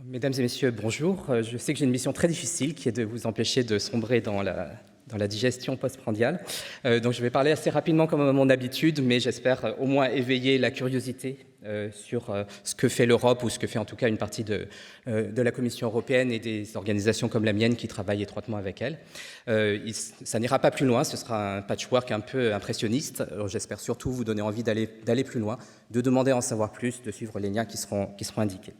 Mesdames et messieurs, bonjour. Je sais que j'ai une mission très difficile qui est de vous empêcher de sombrer dans la digestion postprandiale. Donc je vais parler assez rapidement comme à mon habitude, mais j'espère au moins éveiller la curiosité sur ce que fait l'Europe ou ce que fait en tout cas une partie de la Commission européenne et des organisations comme la mienne qui travaillent étroitement avec elle. Ça n'ira pas plus loin, ce sera un patchwork un peu impressionniste. J'espère surtout vous donner envie d'aller plus loin, de demander à en savoir plus, de suivre les liens qui seront indiqués.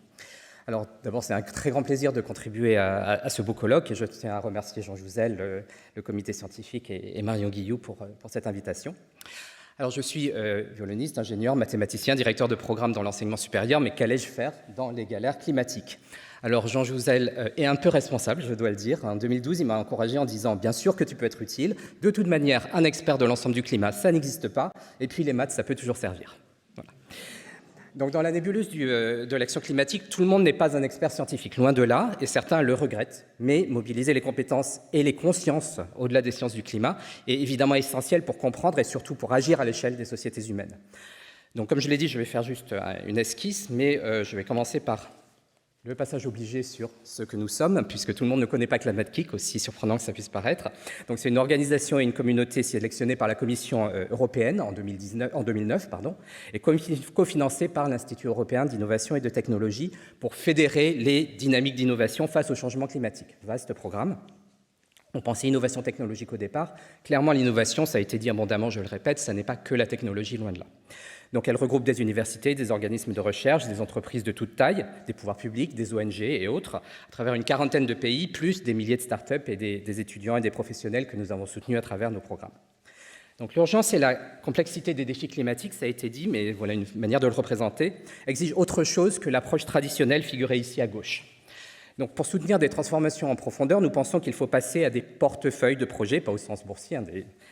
Alors d'abord, c'est un très grand plaisir de contribuer à ce beau colloque et je tiens à remercier Jean Jouzel, le comité scientifique et Marion Guilloux pour cette invitation. Alors je suis violoniste, ingénieur, mathématicien, directeur de programme dans l'enseignement supérieur, mais qu'allais-je faire dans les galères climatiques ? Alors Jean Jouzel est un peu responsable, je dois le dire. En 2012, il m'a encouragé en disant « Bien sûr que tu peux être utile, de toute manière, un expert de l'ensemble du climat, ça n'existe pas, et puis les maths, ça peut toujours servir. » Voilà. Donc dans la nébuleuse de l'action climatique, tout le monde n'est pas un expert scientifique, loin de là, et certains le regrettent. Mais mobiliser les compétences et les consciences au-delà des sciences du climat est évidemment essentiel pour comprendre et surtout pour agir à l'échelle des sociétés humaines. Donc comme je l'ai dit, je vais faire juste une esquisse, mais je vais commencer par le passage obligé sur ce que nous sommes, puisque tout le monde ne connaît pas ClimateKick, aussi surprenant que ça puisse paraître. Donc c'est une organisation et une communauté sélectionnée par la Commission européenne en 2009 et cofinancée par l'Institut européen d'innovation et de technologie pour fédérer les dynamiques d'innovation face au changement climatique. Vaste programme. On pensait innovation technologique au départ. Clairement, l'innovation, ça a été dit abondamment, je le répète, ça n'est pas que la technologie, loin de là. Donc elle regroupe des universités, des organismes de recherche, des entreprises de toute taille, des pouvoirs publics, des ONG et autres, à travers une quarantaine de pays, plus des milliers de start-up et des étudiants et des professionnels que nous avons soutenus à travers nos programmes. Donc l'urgence et la complexité des défis climatiques, ça a été dit, mais voilà une manière de le représenter, exige autre chose que l'approche traditionnelle figurée ici à gauche. Donc pour soutenir des transformations en profondeur, nous pensons qu'il faut passer à des portefeuilles de projets, pas au sens boursier,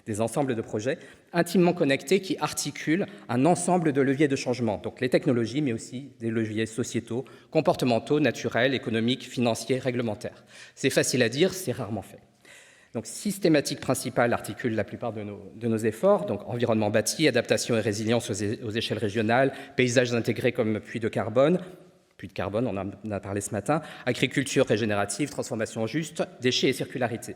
des ensembles de projets, intimement connectés qui articulent un ensemble de leviers de changement, donc les technologies, mais aussi des leviers sociétaux, comportementaux, naturels, économiques, financiers, réglementaires. C'est facile à dire, c'est rarement fait. Donc systématique principale articule la plupart de nos efforts, donc environnement bâti, adaptation et résilience aux échelles régionales, paysages intégrés comme puits de carbone, on en a parlé ce matin, agriculture régénérative, transformation juste, déchets et circularité.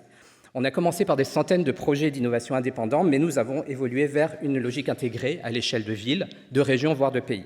On a commencé par des centaines de projets d'innovation indépendants, mais nous avons évolué vers une logique intégrée à l'échelle de villes, de régions, voire de pays.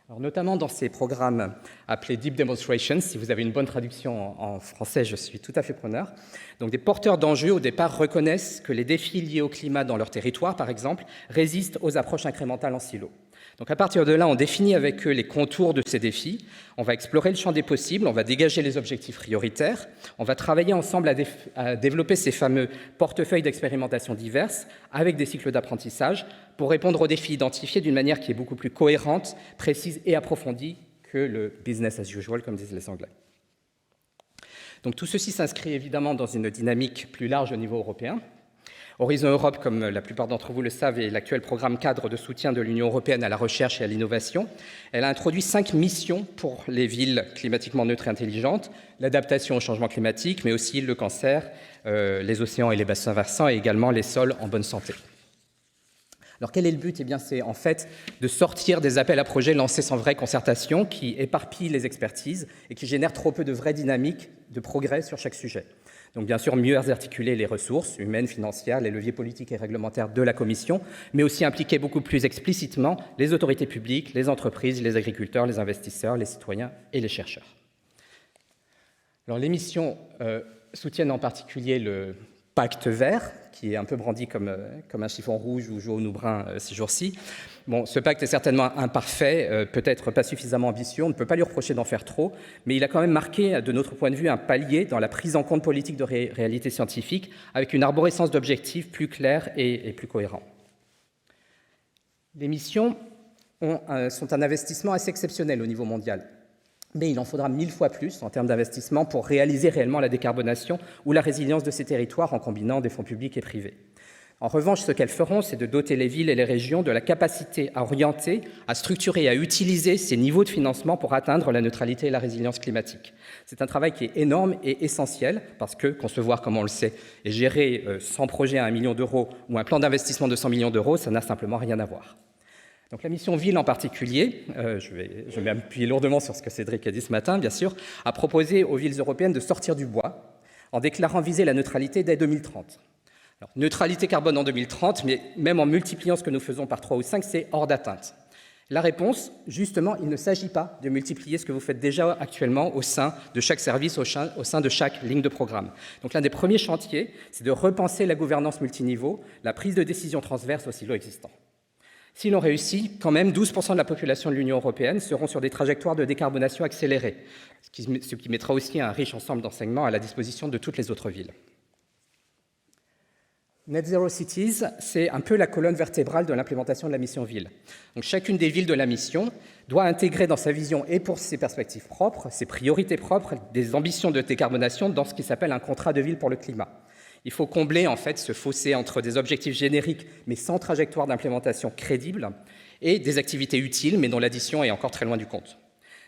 Alors, notamment dans ces programmes appelés Deep Demonstrations, si vous avez une bonne traduction en français, je suis tout à fait preneur. Donc des porteurs d'enjeux, au départ, reconnaissent que les défis liés au climat dans leur territoire, par exemple, résistent aux approches incrémentales en silo. Donc à partir de là, on définit avec eux les contours de ces défis, on va explorer le champ des possibles, on va dégager les objectifs prioritaires, on va travailler ensemble à développer ces fameux portefeuilles d'expérimentation diverses avec des cycles d'apprentissage pour répondre aux défis identifiés d'une manière qui est beaucoup plus cohérente, précise et approfondie que le business as usual, comme disent les Anglais. Donc tout ceci s'inscrit évidemment dans une dynamique plus large au niveau européen. Horizon Europe, comme la plupart d'entre vous le savent, est l'actuel programme cadre de soutien de l'Union européenne à la recherche et à l'innovation. Elle a introduit 5 missions pour les villes climatiquement neutres et intelligentes, l'adaptation au changement climatique, mais aussi le cancer, les océans et les bassins versants, et également les sols en bonne santé. Alors quel est le but ? Eh bien, c'est en fait de sortir des appels à projets lancés sans vraie concertation, qui éparpillent les expertises et qui génèrent trop peu de vraies dynamiques de progrès sur chaque sujet. Donc bien sûr, mieux articuler les ressources humaines, financières, les leviers politiques et réglementaires de la Commission, mais aussi impliquer beaucoup plus explicitement les autorités publiques, les entreprises, les agriculteurs, les investisseurs, les citoyens et les chercheurs. Alors les missions soutiennent en particulier le pacte vert, qui est un peu brandi comme un chiffon rouge ou jaune ou brun ces jours-ci. Bon, ce pacte est certainement imparfait, peut-être pas suffisamment ambitieux, on ne peut pas lui reprocher d'en faire trop, mais il a quand même marqué, de notre point de vue, un palier dans la prise en compte politique de réalité scientifique, avec une arborescence d'objectifs plus clairs et plus cohérents. Les missions sont un investissement assez exceptionnel au niveau mondial. Mais il en faudra 1000 fois plus en termes d'investissement pour réaliser réellement la décarbonation ou la résilience de ces territoires en combinant des fonds publics et privés. En revanche, ce qu'elles feront, c'est de doter les villes et les régions de la capacité à orienter, à structurer et à utiliser ces niveaux de financement pour atteindre la neutralité et la résilience climatique. C'est un travail qui est énorme et essentiel parce que concevoir, comme on le sait, et gérer 100 projets à 1 million d'euros ou un plan d'investissement de 100 millions d'euros, ça n'a simplement rien à voir. Donc la mission Ville en particulier, je vais m'appuyer lourdement sur ce que Cédric a dit ce matin, bien sûr, a proposé aux villes européennes de sortir du bois en déclarant viser la neutralité dès 2030. Alors, neutralité carbone en 2030, mais même en multipliant ce que nous faisons par 3 ou 5, c'est hors d'atteinte. La réponse, justement, il ne s'agit pas de multiplier ce que vous faites déjà actuellement au sein de chaque service, au sein de chaque ligne de programme. Donc l'un des premiers chantiers, c'est de repenser la gouvernance multiniveau, la prise de décision transverse aux silos existants. Si l'on réussit, quand même, 12% de la population de l'Union européenne seront sur des trajectoires de décarbonation accélérées, ce qui mettra aussi un riche ensemble d'enseignements à la disposition de toutes les autres villes. Net Zero Cities, c'est un peu la colonne vertébrale de l'implémentation de la mission Ville. Donc, chacune des villes de la mission doit intégrer dans sa vision et pour ses perspectives propres, ses priorités propres, des ambitions de décarbonation dans ce qui s'appelle un contrat de ville pour le climat. Il faut combler en fait ce fossé entre des objectifs génériques mais sans trajectoire d'implémentation crédible et des activités utiles mais dont l'addition est encore très loin du compte.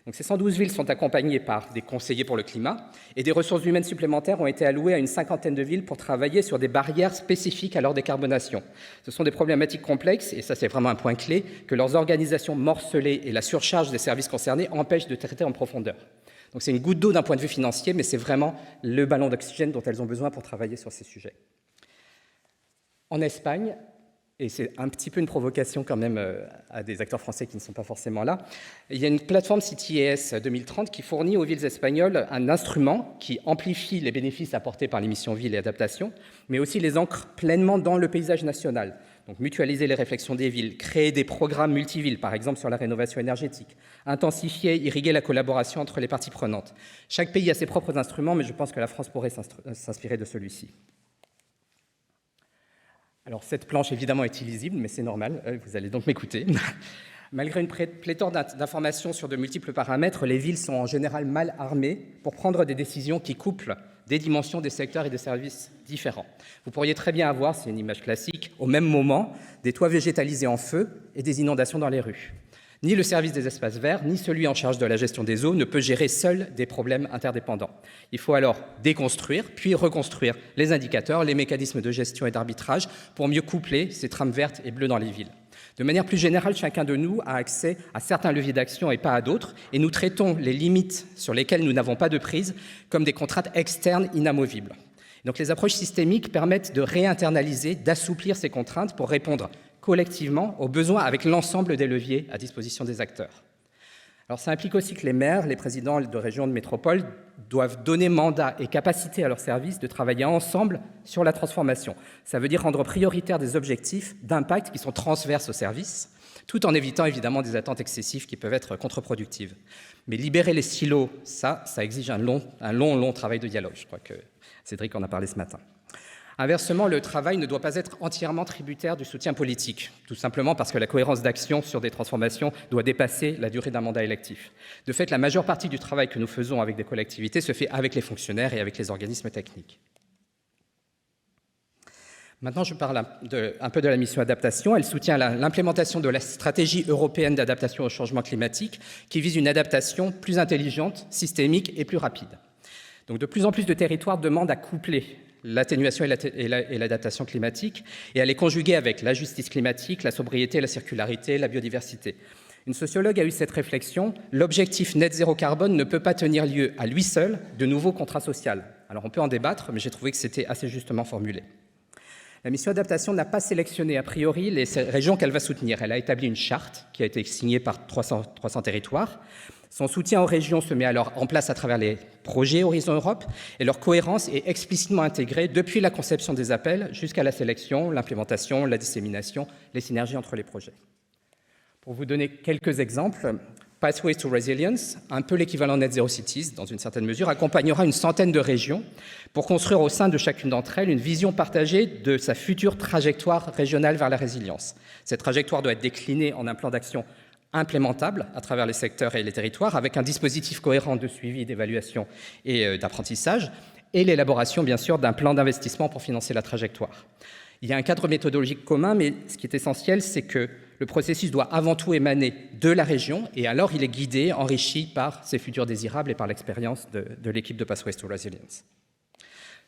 Donc ces 112 villes sont accompagnées par des conseillers pour le climat et des ressources humaines supplémentaires ont été allouées à une cinquantaine de villes pour travailler sur des barrières spécifiques à leur décarbonation. Ce sont des problématiques complexes, et ça c'est vraiment un point clé, que leurs organisations morcelées et la surcharge des services concernés empêchent de traiter en profondeur. Donc c'est une goutte d'eau d'un point de vue financier, mais c'est vraiment le ballon d'oxygène dont elles ont besoin pour travailler sur ces sujets. En Espagne, et c'est un petit peu une provocation quand même à des acteurs français qui ne sont pas forcément là, il y a une plateforme CityES 2030 qui fournit aux villes espagnoles un instrument qui amplifie les bénéfices apportés par les missions Ville et adaptation, mais aussi les ancre pleinement dans le paysage national. Donc mutualiser les réflexions des villes, créer des programmes multivilles, par exemple sur la rénovation énergétique, intensifier, irriguer la collaboration entre les parties prenantes. Chaque pays a ses propres instruments, mais je pense que la France pourrait s'inspirer de celui-ci. Alors cette planche évidemment est illisible, mais c'est normal, vous allez donc m'écouter. Malgré une pléthore d'informations sur de multiples paramètres, les villes sont en général mal armées pour prendre des décisions qui couplent des dimensions, des secteurs et des services différents. Vous pourriez très bien avoir, c'est une image classique, au même moment, des toits végétalisés en feu et des inondations dans les rues. Ni le service des espaces verts, ni celui en charge de la gestion des eaux ne peut gérer seul des problèmes interdépendants. Il faut alors déconstruire, puis reconstruire les indicateurs, les mécanismes de gestion et d'arbitrage pour mieux coupler ces trames vertes et bleues dans les villes. De manière plus générale, chacun de nous a accès à certains leviers d'action et pas à d'autres, et nous traitons les limites sur lesquelles nous n'avons pas de prise comme des contraintes externes inamovibles. Donc les approches systémiques permettent de réinternaliser, d'assouplir ces contraintes pour répondre collectivement aux besoins avec l'ensemble des leviers à disposition des acteurs. Alors ça implique aussi que les maires, les présidents de régions, de métropoles doivent donner mandat et capacité à leurs services de travailler ensemble sur la transformation. Ça veut dire rendre prioritaires des objectifs d'impact qui sont transverses aux services, tout en évitant évidemment des attentes excessives qui peuvent être contre-productives. Mais libérer les silos, ça exige un long travail de dialogue. Je crois que Cédric en a parlé ce matin. Inversement, le travail ne doit pas être entièrement tributaire du soutien politique, tout simplement parce que la cohérence d'action sur des transformations doit dépasser la durée d'un mandat électif. De fait, la majeure partie du travail que nous faisons avec des collectivités se fait avec les fonctionnaires et avec les organismes techniques. Maintenant, je parle un peu de la mission adaptation. Elle soutient l'implémentation de la stratégie européenne d'adaptation au changement climatique qui vise une adaptation plus intelligente, systémique et plus rapide. Donc, de plus en plus de territoires demandent à coupler l'atténuation et l'adaptation climatique et à les conjuguer avec la justice climatique, la sobriété, la circularité, la biodiversité. Une sociologue a eu cette réflexion, l'objectif net zéro carbone ne peut pas tenir lieu à lui seul de nouveaux contrats sociaux. Alors on peut en débattre, mais j'ai trouvé que c'était assez justement formulé. La mission adaptation n'a pas sélectionné a priori les régions qu'elle va soutenir. Elle a établi une charte qui a été signée par 300 territoires. Son soutien aux régions se met alors en place à travers les projets Horizon Europe et leur cohérence est explicitement intégrée depuis la conception des appels jusqu'à la sélection, l'implémentation, la dissémination, les synergies entre les projets. Pour vous donner quelques exemples, Pathways to Resilience, un peu l'équivalent Net Zero Cities dans une certaine mesure, accompagnera une centaine de régions pour construire au sein de chacune d'entre elles une vision partagée de sa future trajectoire régionale vers la résilience. Cette trajectoire doit être déclinée en un plan d'action implémentable à travers les secteurs et les territoires, avec un dispositif cohérent de suivi, d'évaluation et d'apprentissage, et l'élaboration, bien sûr, d'un plan d'investissement pour financer la trajectoire. Il y a un cadre méthodologique commun, mais ce qui est essentiel, c'est que le processus doit avant tout émaner de la région, et alors il est guidé, enrichi par ses futurs désirables et par l'expérience de l'équipe de Pathways to Resilience.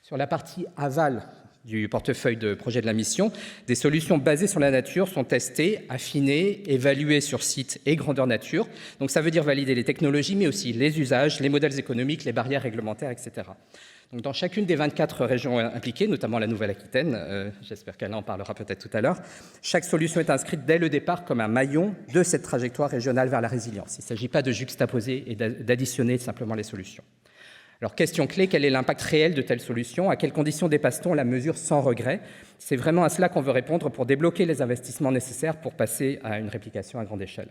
Sur la partie aval, du portefeuille de projet de la mission, des solutions basées sur la nature sont testées, affinées, évaluées sur site et grandeur nature. Donc ça veut dire valider les technologies, mais aussi les usages, les modèles économiques, les barrières réglementaires, etc. Donc dans chacune des 24 régions impliquées, notamment la Nouvelle-Aquitaine, j'espère qu'Alain en parlera peut-être tout à l'heure, chaque solution est inscrite dès le départ comme un maillon de cette trajectoire régionale vers la résilience. Il ne s'agit pas de juxtaposer et d'additionner simplement les solutions. Alors, question clé, quel est l'impact réel de telles solutions? À quelles conditions dépasse-t-on la mesure sans regret? C'est vraiment à cela qu'on veut répondre pour débloquer les investissements nécessaires pour passer à une réplication à grande échelle.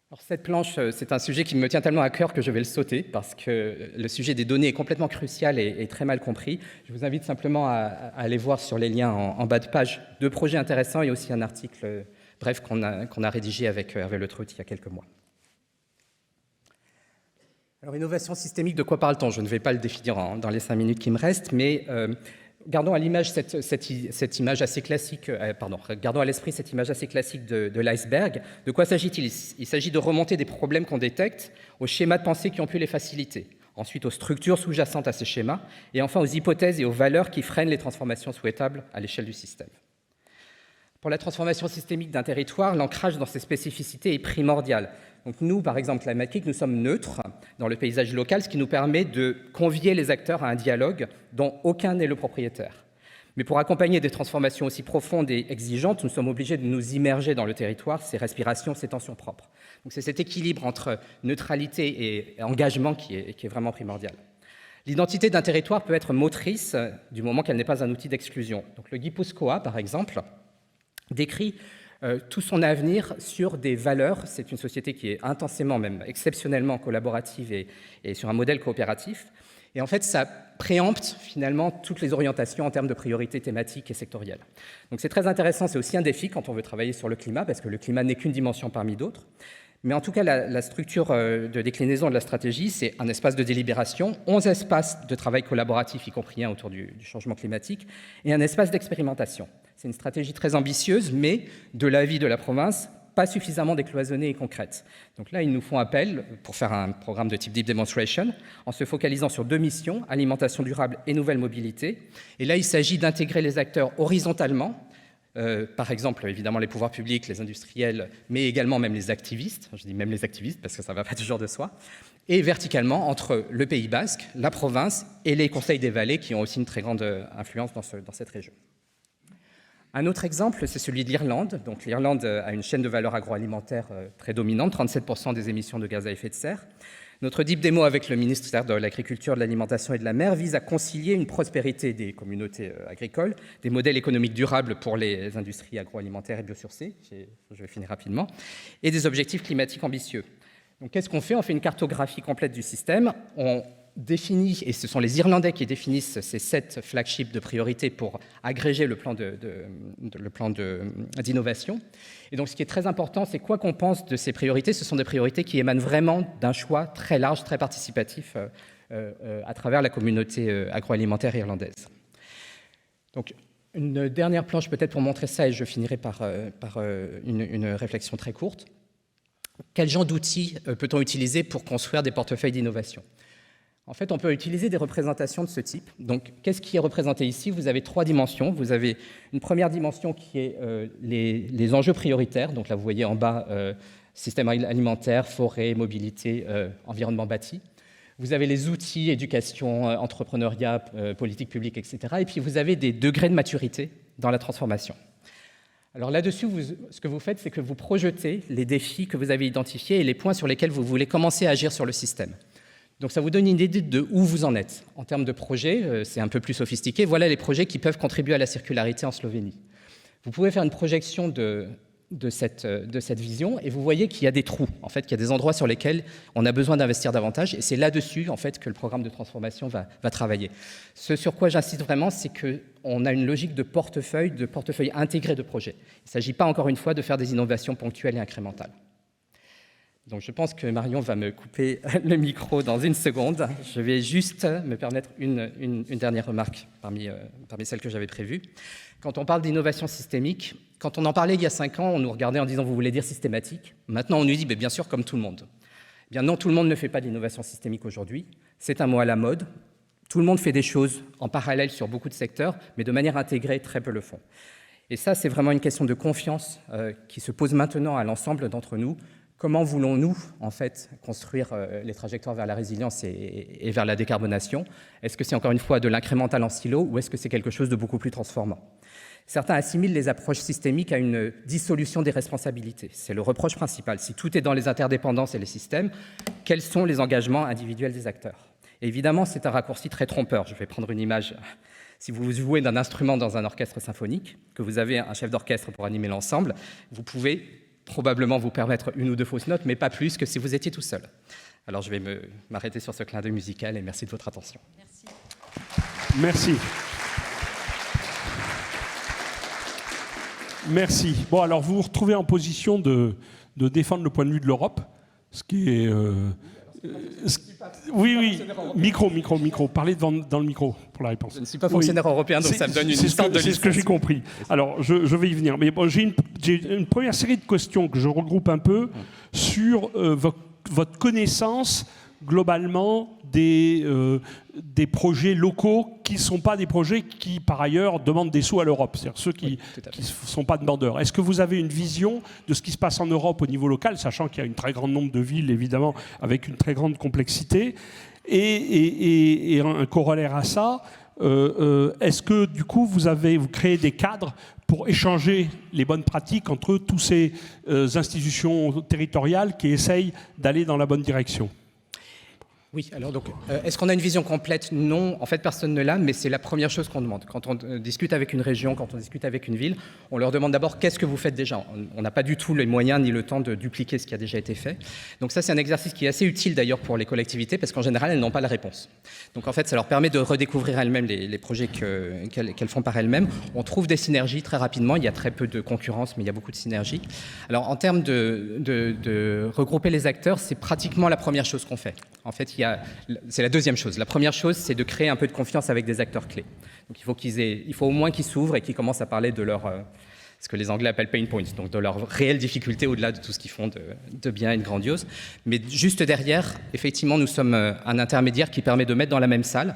Alors, cette planche, c'est un sujet qui me tient tellement à cœur que je vais le sauter parce que le sujet des données est complètement crucial et très mal compris. Je vous invite simplement à aller voir sur les liens en bas de page deux projets intéressants et aussi un article bref qu'on a rédigé avec Hervé Le Treut il y a quelques mois. Alors, innovation systémique, de quoi parle-t-on? Je ne vais pas le définir dans les 5 minutes qui me restent, mais gardons à l'image cette image assez classique, gardons à l'esprit cette image assez classique de l'iceberg. De quoi s'agit-il? Il s'agit de remonter des problèmes qu'on détecte aux schémas de pensée qui ont pu les faciliter, ensuite aux structures sous-jacentes à ces schémas, et enfin aux hypothèses et aux valeurs qui freinent les transformations souhaitables à l'échelle du système. Pour la transformation systémique d'un territoire, l'ancrage dans ses spécificités est primordial. Donc nous, par exemple, la Climatic, nous sommes neutres dans le paysage local, ce qui nous permet de convier les acteurs à un dialogue dont aucun n'est le propriétaire. Mais pour accompagner des transformations aussi profondes et exigeantes, nous sommes obligés de nous immerger dans le territoire, ses respirations, ses tensions propres. Donc c'est cet équilibre entre neutralité et engagement qui est vraiment primordial. L'identité d'un territoire peut être motrice du moment qu'elle n'est pas un outil d'exclusion. Donc le Guipuscoa, par exemple, décrit tout son avenir sur des valeurs. C'est une société qui est intensément, même exceptionnellement collaborative et sur un modèle coopératif. Et en fait, ça préempte finalement toutes les orientations en termes de priorités thématiques et sectorielles. Donc c'est très intéressant, c'est aussi un défi quand on veut travailler sur le climat, parce que le climat n'est qu'une dimension parmi d'autres. Mais en tout cas, la structure de déclinaison de la stratégie, c'est un espace de délibération, 11 espaces de travail collaboratif, y compris un autour du changement climatique, et un espace d'expérimentation. C'est une stratégie très ambitieuse, mais de l'avis de la province, pas suffisamment décloisonnée et concrète. Donc là, ils nous font appel pour faire un programme de type Deep Demonstration, en se focalisant sur 2 missions, alimentation durable et nouvelle mobilité. Et là, il s'agit d'intégrer les acteurs horizontalement, par exemple, évidemment, les pouvoirs publics, les industriels, mais également même les activistes. Je dis même les activistes parce que ça ne va pas toujours de soi. Et verticalement, entre le Pays Basque, la province et les conseils des vallées qui ont aussi une très grande influence dans cette région. Un autre exemple, c'est celui de l'Irlande. Donc l'Irlande a une chaîne de valeur agroalimentaire très dominante, 37% des émissions de gaz à effet de serre. Notre deep démo avec le ministère de l'Agriculture, de l'Alimentation et de la Mer vise à concilier une prospérité des communautés agricoles, des modèles économiques durables pour les industries agroalimentaires et biosourcées, je vais finir rapidement, et des objectifs climatiques ambitieux. Donc qu'est-ce qu'on fait? On fait une cartographie complète du système, on définit, et ce sont les Irlandais qui définissent ces 7 flagships de priorité pour agréger le plan d'innovation. Et donc, ce qui est très important, c'est quoi qu'on pense de ces priorités, ce sont des priorités qui émanent vraiment d'un choix très large, très participatif à travers la communauté agroalimentaire irlandaise. Donc, une dernière planche peut-être pour montrer ça, et je finirai par une réflexion très courte. Quel genre d'outils peut-on utiliser pour construire des portefeuilles d'innovation? En fait, on peut utiliser des représentations de ce type. Donc, qu'est-ce qui est représenté ici? Vous avez 3 dimensions. Vous avez une première dimension qui est les enjeux prioritaires. Donc là, vous voyez en bas, système alimentaire, forêt, mobilité, environnement bâti. Vous avez les outils, éducation, entrepreneuriat, politique publique, etc. Et puis, vous avez des degrés de maturité dans la transformation. Alors là-dessus, ce que vous faites, c'est que vous projetez les défis que vous avez identifiés et les points sur lesquels vous voulez commencer à agir sur le système. Donc ça vous donne une idée de où vous en êtes. En termes de projets, c'est un peu plus sophistiqué. Voilà les projets qui peuvent contribuer à la circularité en Slovénie. Vous pouvez faire une projection de cette vision et vous voyez qu'il y a des trous, en fait, qu'il y a des endroits sur lesquels on a besoin d'investir davantage et c'est là-dessus, en fait, que le programme de transformation va travailler. Ce sur quoi j'insiste vraiment, c'est qu'on a une logique de portefeuille intégré de projets. Il ne s'agit pas, encore une fois, de faire des innovations ponctuelles et incrémentales. Donc je pense que Marion va me couper le micro dans une seconde. Je vais juste me permettre une dernière remarque parmi celles que j'avais prévues. Quand on parle d'innovation systémique, quand on en parlait il y a 5 ans, on nous regardait en disant « vous voulez dire systématique ?» Maintenant, on nous dit « bien sûr, comme tout le monde ». Eh bien non, tout le monde ne fait pas d'innovation systémique aujourd'hui. C'est un mot à la mode. Tout le monde fait des choses en parallèle sur beaucoup de secteurs, mais de manière intégrée, très peu le font. Et ça, c'est vraiment une question de confiance qui se pose maintenant à l'ensemble d'entre nous. Comment voulons-nous, en fait, construire les trajectoires vers la résilience et vers la décarbonation? Est-ce que c'est encore une fois de l'incrémental en silo ou est-ce que c'est quelque chose de beaucoup plus transformant? Certains assimilent les approches systémiques à une dissolution des responsabilités. C'est le reproche principal. Si tout est dans les interdépendances et les systèmes, quels sont les engagements individuels des acteurs? Et évidemment, c'est un raccourci très trompeur. Je vais prendre une image. Si vous jouez d'un instrument dans un orchestre symphonique, que vous avez un chef d'orchestre pour animer l'ensemble, vous pouvez probablement vous permettre une ou deux fausses notes, mais pas plus que si vous étiez tout seul. Alors je vais m'arrêter sur ce clin d'œil musical et merci de votre attention. Merci. Merci. Merci. Bon, alors vous vous retrouvez en position de défendre le point de vue de l'Europe, ce qui est... oui, micro. Parlez dans le micro pour la réponse. Je ne suis pas fonctionnaire européen, donc ça me donne une sorte de... C'est ce que j'ai compris. Alors, je vais y venir. Mais bon, j'ai une première série de questions que je regroupe un peu sur votre connaissance globalement des projets locaux qui ne sont pas des projets qui, par ailleurs, demandent des sous à l'Europe, c'est-à-dire ceux qui ne sont pas demandeurs. Est-ce que vous avez une vision de ce qui se passe en Europe au niveau local, sachant qu'il y a un très grand nombre de villes, évidemment, avec une très grande complexité, et un corollaire à ça, est-ce que, du coup, vous créez des cadres pour échanger les bonnes pratiques entre toutes ces institutions territoriales qui essayent d'aller dans la bonne direction ? Oui, alors donc, est-ce qu'on a une vision complète? Non, en fait, personne ne l'a, mais c'est la première chose qu'on demande. Quand on discute avec une région, quand on discute avec une ville, on leur demande d'abord qu'est-ce que vous faites déjà. On n'a pas du tout les moyens ni le temps de dupliquer ce qui a déjà été fait. Donc ça, c'est un exercice qui est assez utile d'ailleurs pour les collectivités, parce qu'en général, elles n'ont pas la réponse. Donc en fait, ça leur permet de redécouvrir elles-mêmes les projets qu'elles font par elles-mêmes. On trouve des synergies très rapidement, il y a très peu de concurrence, mais il y a beaucoup de synergies. Alors en termes de regrouper les acteurs, c'est pratiquement la première chose qu'on fait. En fait, c'est la deuxième chose. La première chose, c'est de créer un peu de confiance avec des acteurs clés. Donc il faut au moins qu'ils s'ouvrent et qu'ils commencent à parler de ce que les Anglais appellent pain points, donc de leurs réelles difficultés au-delà de tout ce qu'ils font de bien et de grandiose. Mais juste derrière, effectivement, nous sommes un intermédiaire qui permet de mettre dans la même salle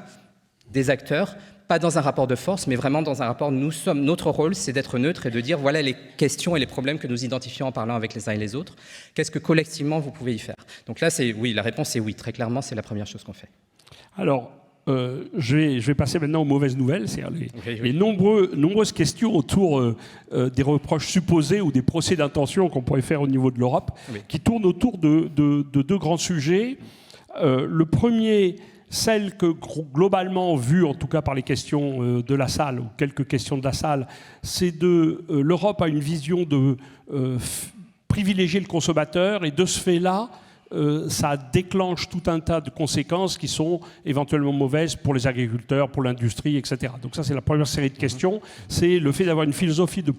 des acteurs, pas dans un rapport de force, mais vraiment dans un rapport, notre rôle, c'est d'être neutre et de dire, voilà les questions et les problèmes que nous identifions en parlant avec les uns et les autres. Qu'est-ce que collectivement vous pouvez y faire? Donc là, oui, la réponse est oui, très clairement, c'est la première chose qu'on fait. Alors, je vais passer maintenant aux mauvaises nouvelles, c'est-à-dire les nombreuses questions autour des reproches supposés ou des procès d'intention qu'on pourrait faire au niveau de l'Europe, qui tournent autour de deux grands sujets. Le premier, celle que globalement, vue en tout cas par les questions de la salle, ou quelques questions de la salle, c'est l'Europe a une vision de privilégier le consommateur, et de ce fait-là, ça déclenche tout un tas de conséquences qui sont éventuellement mauvaises pour les agriculteurs, pour l'industrie, etc. Donc ça, c'est la première série de questions. C'est le fait d'avoir une philosophie de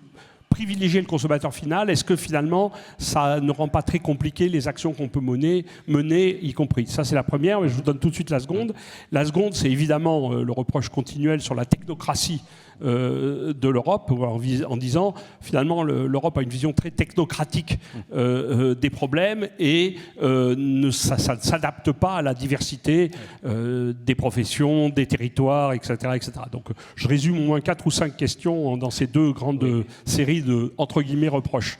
privilégier le consommateur final. Est-ce que finalement, ça ne rend pas très compliqué les actions qu'on peut mener, y compris? Ça, c'est la première, mais je vous donne tout de suite la seconde. La seconde, c'est évidemment le reproche continuel sur la technocratie de l'Europe, en disant finalement l'Europe a une vision très technocratique des problèmes et ça ne s'adapte pas à la diversité des professions, des territoires, etc., etc. Donc je résume au moins 4 ou 5 questions dans ces deux grandes séries de, entre guillemets, reproches.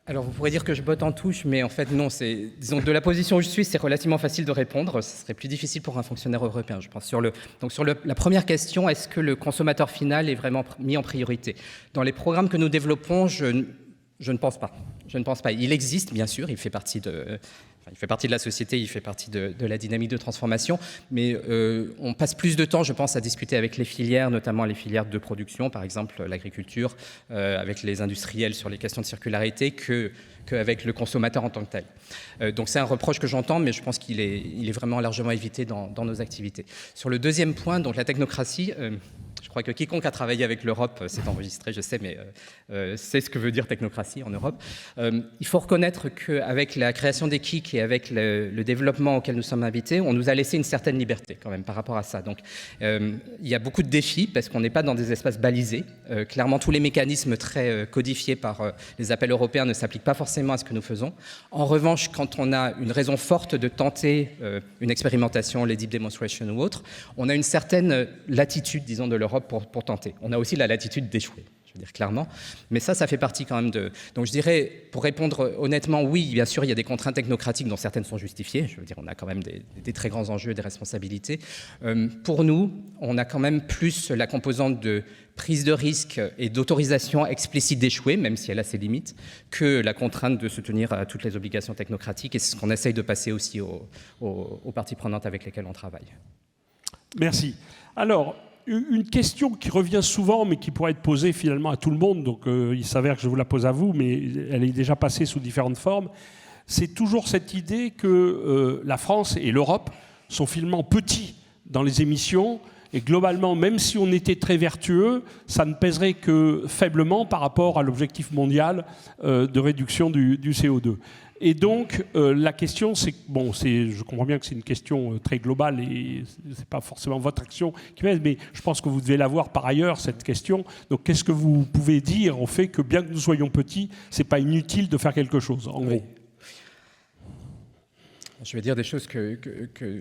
Alors, vous pourrez dire que je botte en touche, mais en fait, non. Disons, de la position où je suis, c'est relativement facile de répondre. Ce serait plus difficile pour un fonctionnaire européen, je pense. La première question, est-ce que le consommateur final est vraiment mis en priorité? Dans les programmes que nous développons, je ne pense pas. Je ne pense pas. Il existe, bien sûr, il fait partie de la société, il fait partie de la dynamique de transformation, mais on passe plus de temps, je pense, à discuter avec les filières, notamment les filières de production, par exemple l'agriculture, avec les industriels sur les questions de circularité, qu'avec le consommateur en tant que tel. Donc c'est un reproche que j'entends, mais je pense qu'il est vraiment largement évité dans nos activités. Sur le deuxième point, donc la technocratie, Je crois que quiconque a travaillé avec l'Europe, c'est enregistré, je sais, mais c'est ce que veut dire technocratie en Europe. Il faut reconnaître qu'avec la création des KIC et avec le développement auquel nous sommes invités, on nous a laissé une certaine liberté quand même par rapport à ça. Donc il y a beaucoup de défis parce qu'on n'est pas dans des espaces balisés. Clairement, tous les mécanismes très codifiés par les appels européens ne s'appliquent pas forcément à ce que nous faisons. En revanche, quand on a une raison forte de tenter une expérimentation, les deep demonstrations ou autres, on a une certaine latitude, disons, de l'Europe pour tenter. On a aussi la latitude d'échouer, je veux dire clairement. Mais ça fait partie quand même de... Donc je dirais, pour répondre honnêtement, oui, bien sûr, il y a des contraintes technocratiques dont certaines sont justifiées. Je veux dire, on a quand même des très grands enjeux, des responsabilités. Pour nous, on a quand même plus la composante de prise de risque et d'autorisation explicite d'échouer, même si elle a ses limites, que la contrainte de se tenir à toutes les obligations technocratiques. Et c'est ce qu'on essaye de passer aussi aux parties prenantes avec lesquelles on travaille. Merci. Alors, une question qui revient souvent, mais qui pourrait être posée finalement à tout le monde, donc il s'avère que je vous la pose à vous, mais elle est déjà passée sous différentes formes, c'est toujours cette idée que la France et l'Europe sont finalement petits dans les émissions, et globalement, même si on était très vertueux, ça ne pèserait que faiblement par rapport à l'objectif mondial de réduction du CO2. Et donc, la question, c'est... Bon, je comprends bien que c'est une question très globale et ce n'est pas forcément votre action qui pèse, mais je pense que vous devez l'avoir par ailleurs, cette question. Donc, qu'est-ce que vous pouvez dire au fait que, bien que nous soyons petits, ce n'est pas inutile de faire quelque chose, en gros? Je vais dire des choses que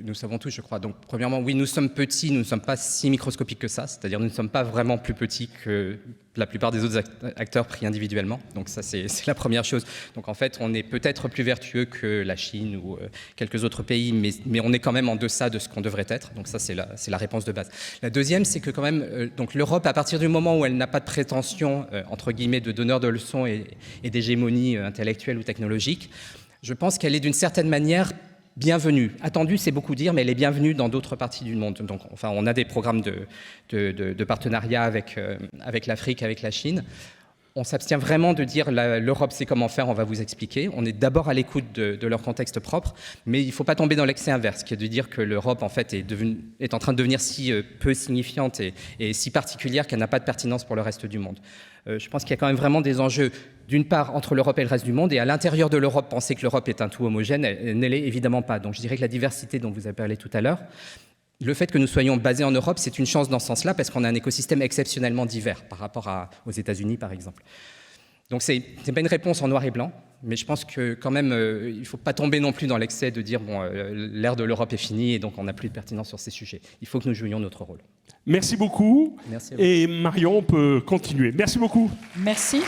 nous savons tous, je crois. Donc, premièrement, oui, nous sommes petits, nous ne sommes pas si microscopiques que ça, c'est-à-dire nous ne sommes pas vraiment plus petits que la plupart des autres acteurs pris individuellement. Donc ça, c'est la première chose. Donc en fait, on est peut-être plus vertueux que la Chine ou quelques autres pays, mais on est quand même en deçà de ce qu'on devrait être. Donc ça, c'est la réponse de base. La deuxième, c'est que quand même, donc l'Europe, à partir du moment où elle n'a pas de prétention, entre guillemets, de donneur de leçons et d'hégémonie intellectuelle ou technologique, je pense qu'elle est d'une certaine manière bienvenue. Attendue, c'est beaucoup dire, mais elle est bienvenue dans d'autres parties du monde. Donc, enfin, on a des programmes de partenariat avec l'Afrique, avec la Chine. On s'abstient vraiment de dire l'Europe sait comment faire, on va vous expliquer. On est d'abord à l'écoute de leur contexte propre, mais il ne faut pas tomber dans l'excès inverse, qui est de dire que l'Europe en fait est en train de devenir si peu signifiante et si particulière qu'elle n'a pas de pertinence pour le reste du monde. Je pense qu'il y a quand même vraiment des enjeux, d'une part, entre l'Europe et le reste du monde, et à l'intérieur de l'Europe, penser que l'Europe est un tout homogène, elle ne l'est évidemment pas. Donc je dirais que la diversité dont vous avez parlé tout à l'heure, le fait que nous soyons basés en Europe, c'est une chance dans ce sens-là, parce qu'on a un écosystème exceptionnellement divers par rapport aux États-Unis, par exemple. Donc ce n'est pas une réponse en noir et blanc, mais je pense que quand même, il ne faut pas tomber non plus dans l'excès de dire bon, l'ère de l'Europe est finie et donc on n'a plus de pertinence sur ces sujets. Il faut que nous jouions notre rôle. Merci beaucoup. Merci à vous. Et Marion, on peut continuer. Merci beaucoup. Merci.